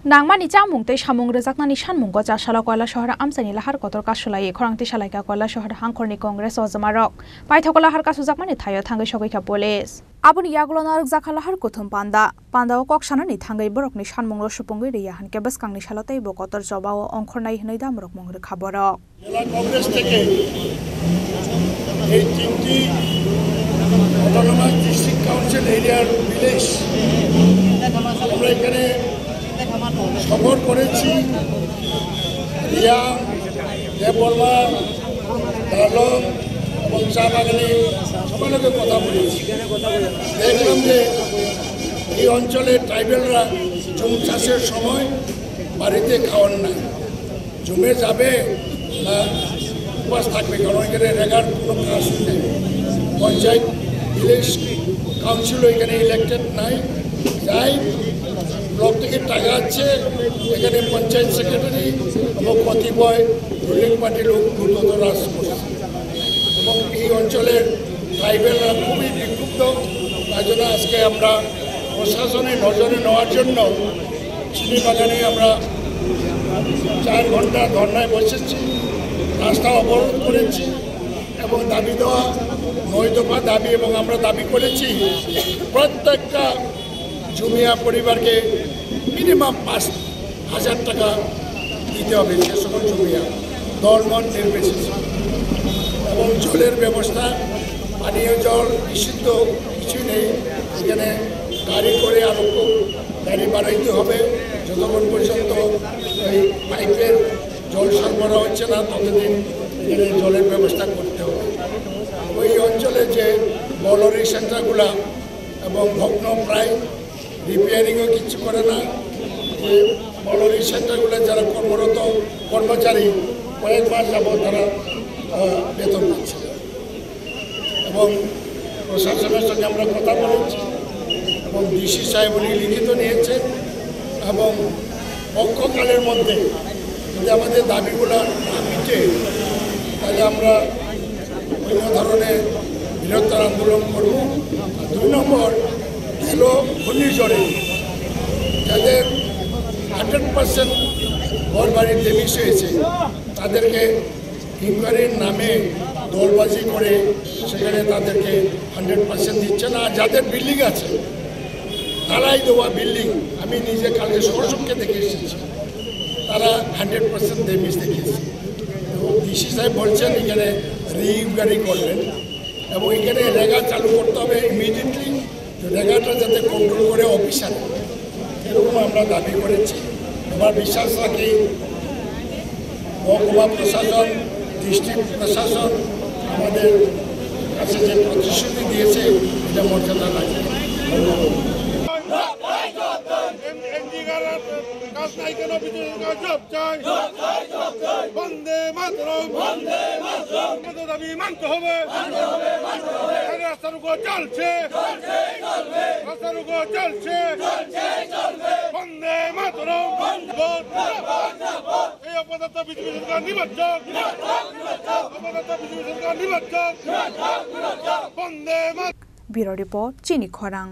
Nangmani chamung tei samung rejaknani sanmungo jasala koila shahar amsani lahar kotor kasulai khorangti salaika koila shahar hangkorni kongres ojamarok paithokola har kasujakmani thayo thangai sogaika police aboni yagulonar jakhalahar kuthum panda o koksanani thangai borokni sanmungro supungui riya hanke baskangni salotei bo kotor jobao ongkhornai hnai damrok mongre khaborok জেলা কংগ্রেস থেকে এই তিনটি autonomous district council এরিয়ার village আমরা এখানে সফর করেছি। রিয়া, দেববর্মা, ডালং এবং চা বাগানে সবার লোকের কথা বলেছি। দেখলাম যে এই অঞ্চলের ট্রাইবেলরা জুম চাষের সময় বাড়িতে খাওয়ান না, জমে যাবে না উপাস থাকবে, কারণ এখানে রেগার কোনো কাজ নেই। পঞ্চায়েত ভিলেজ কাউন্সিলও এখানে ইলেক্টেড নাই, যাই ব্লক থেকে টাকা আছে এখানে পঞ্চায়েত সেক্রেটারি এবং কতিপয় রুলিং পার্টির লোক দ্রুত হ্রাস করছে এবং এই অঞ্চলের ট্রাইবেলরা খুবই বিক্ষুব্ধ। তাই জন্য আজকে আমরা প্রশাসনের নজরে নেওয়ার জন্য চিনি বাগানে আমরা 4 ঘন্টা ধর্নায় বসেছি, রাস্তা অবরোধ করেছি এবং দাবি দেওয়া 9 দফা দাবি এবং আমরা দাবি করেছি প্রত্যেকটা জুমিয়া পরিবারকে মিনিমাম 5,000 টাকা দিতে হবে, সে সকল জুমিয়া দলমত নির্বিশেষে, এবং জলের ব্যবস্থা, পানীয় জল বিশুদ্ধ কিছু নেই। এখানে গাড়ি করে আরো গাড়ি বাড়াইতে হবে, যতক্ষণ পর্যন্ত এই পাইপের জল সরবরাহ হচ্ছে না ততদিন এখানে জলের ব্যবস্থা করতে হবে। ওই অঞ্চলে যে বলরি সেন্টারগুলা এবং ভগ্ন প্রায় রিপেয়ারিংও কিছু করে না, যে বলরি সেন্টারগুলো যারা কর্মরত কর্মচারী কয়েক মাস যাবত তারা বেতন পাচ্ছে এবং প্রশাসনের সঙ্গে আমরা কথা বলেছি এবং ডিসি সাহেব উনি লিখিত নিয়েছেন এবং পক্ষকালের মধ্যে যদি আমাদের দাবিগুলো না মিটে তাহলে আমরা বিভিন্ন ধরনের বৃহত্তর আন্দোলন করব। 2 নম্বর এলো ঘূর্ণিঝড়ে যাদের 100% ঘর বাড়ি ড্যামেজ হয়েছে তাদেরকে ইনকোয়ারির নামে দলবাজি করে সেখানে তাদেরকে 100% দিচ্ছে না। যাদের বিল্ডিং আছে তারাই দেওয়া বিল্ডিং, আমি নিজে কালকে সরসবকে দেখে এসেছি, তারা 100% ড্যামেজ দেখিয়েছে। এবং ডিসি সাহেব বলছেন এখানে রিইনকোয়ারি করবেন এবং এখানে রেগা চালু করতে হবে ইমিডিয়েটলি, রেগাটা যাতে কন্ট্রোল করে অফিসার, এরকম আমরা দাবি করেছি। আমার বিশ্বাস রাখি মহকুমা প্রশাসন, ডিস্ট্রিক্ট প্রশাসন আমাদের কাছে যে প্রতিশ্রুতি দিয়েছে এটা মর্যাদা রাখবে। বন্দে মাতরম, দাবি মানতে হবে, রাস্তার উপর চলছে, রাস্তার উপর চলছে, বন্দে মাতরম, এই অপদার্থ বিজেপি সরকার নির্বাচক, অপদার্থ বিজেপি সরকার নির্বাচক, বন্দে মাতরম। ব্যুরো রিপোর্ট, চিনি খরাং।